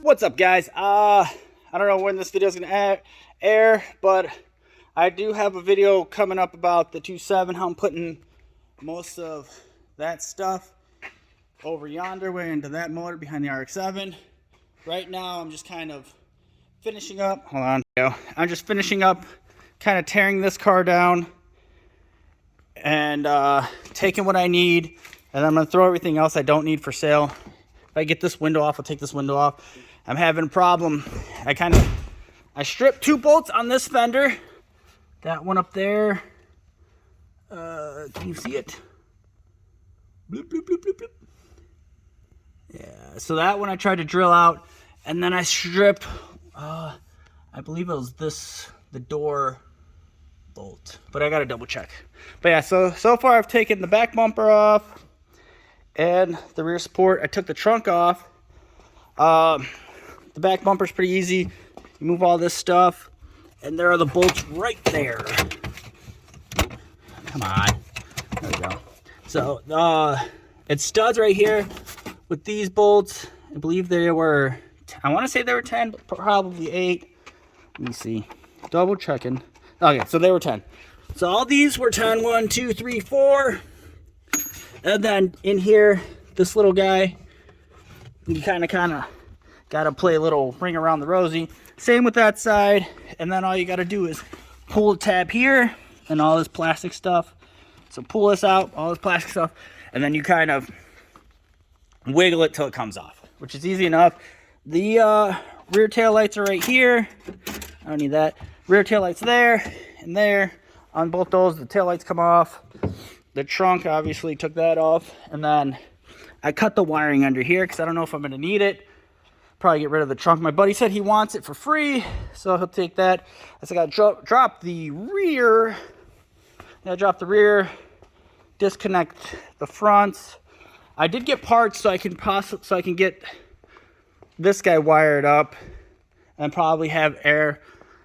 What's up, guys? I don't know when this video is gonna air, but I do have a video coming up about the 2.7, how I'm putting most of that stuff over yonder way into that motor behind the RX-7. Right now I'm just kind of finishing up. Hold on. I'm just finishing up, kind of tearing this car down and taking what I need, and I'm gonna throw everything else I don't need for sale. If I get this window off, I'll take this window off. I'm having a problem. I stripped 2 bolts on this fender. That one up there. Can you see it? Bloop, bloop, bloop, bloop, bloop. Yeah, so that one I tried to drill out, and then I stripped, I believe it was the door bolt, but I gotta double check. But yeah, so far I've taken the back bumper off and the rear support. I took the trunk off. The back bumper's pretty easy. You move all this stuff, and there are the bolts right there. Come on. There we go. So, it studs right here with these bolts. I believe they were, I want to say they were 10, but probably 8. Let me see. Double checking. Okay, so they were 10. So all these were 10. 1, 2, 3, 4. And then in here, this little guy, you kind of got to play a little ring around the rosy. Same with that side. And then all you got to do is pull the tab here and all this plastic stuff. So pull this out, all this plastic stuff, and then you kind of wiggle it till it comes off, which is easy enough. The rear tail lights are right here. I don't need that. Rear tail lights there and there. On both those, the tail lights come off. The trunk obviously took that off, and then I cut the wiring under here because I don't know if I'm going to need it. Probably get rid of the trunk. My buddy said he wants it for free, so he'll take that. I said I got to drop the rear. I drop the rear, disconnect the fronts. I did get parts so I can get this guy wired up and probably have air.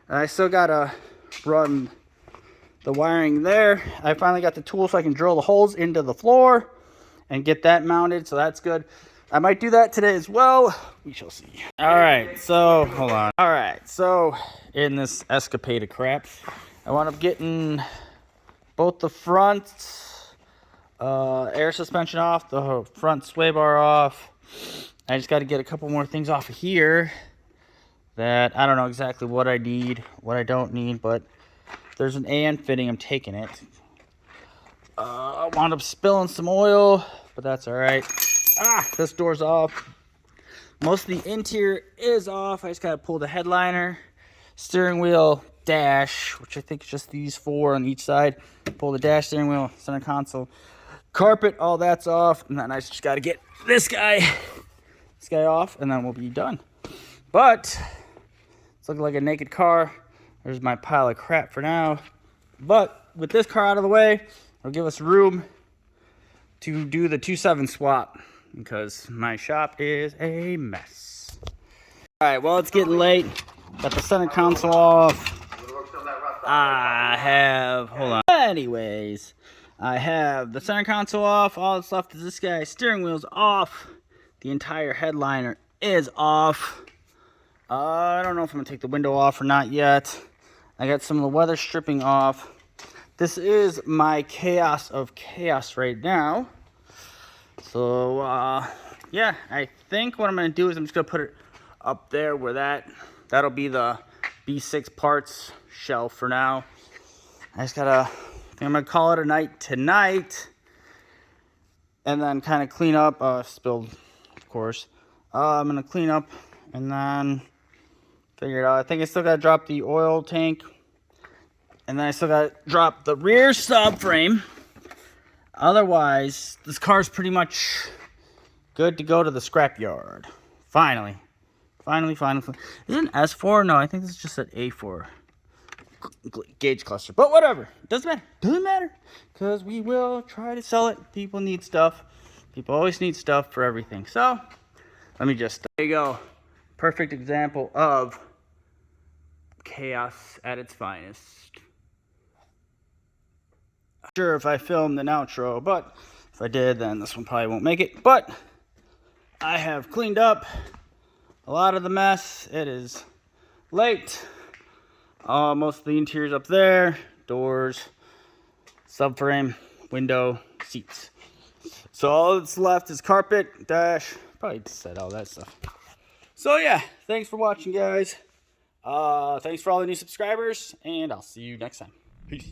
And I still gotta run the wiring there. I finally got the tool so I can drill the holes into the floor and get that mounted, so that's good. I might do that today as well. We shall see. All right, so hold on. All right, so in this escapade of crap, I wound up getting both the front air suspension off, the front sway bar off. I just got to get a couple more things off of here that I don't know exactly what I need, what I don't need, but if there's an AN fitting, I'm taking it. I wound up spilling some oil, but that's all right. This door's off. Most of the interior is off. I just got to pull the headliner, steering wheel, dash, which I think is just these 4 on each side. Pull the dash, steering wheel, center console, carpet, all that's off, and then I just got to get this guy off, and then we'll be done. But it's looking like a naked car. There's my pile of crap for now. But with this car out of the way, it'll give us room to do the 2.7 swap because my shop is a mess. All right, well, it's getting late. Got the center console off. Anyways, I have the center console off. All that's left is this guy. Steering wheel's off. The entire headliner is off. I don't know if I'm gonna take the window off or not yet. I got some of the weather stripping off. This is my chaos of chaos right now. So, yeah, I think what I'm gonna do is I'm just gonna put it up there where that'll be the B6 parts shelf for now. I think I'm gonna call it a night tonight, and then kind of clean up. Spilled, of course. I'm gonna clean up and then figure it out. I think I still gotta drop the oil tank, and then I still gotta drop the rear subframe. Otherwise, this car's pretty much good to go to the scrapyard. Finally. Is it an S4? No, I think this is just an A4 gauge cluster. But whatever. Doesn't matter. Because we will try to sell it. People need stuff. People always need stuff for everything. So, let me just... There you go. Perfect example of chaos at its finest. sure if I filmed an outro, but if I did, then this one probably won't make it. But I have cleaned up a lot of the mess. It is late. Most of the interior's up there. Doors, subframe, window, seats. So all that's left is carpet, dash. Probably said all that stuff. So yeah, thanks for watching, guys. Thanks for all the new subscribers, and I'll see you next time. Peace.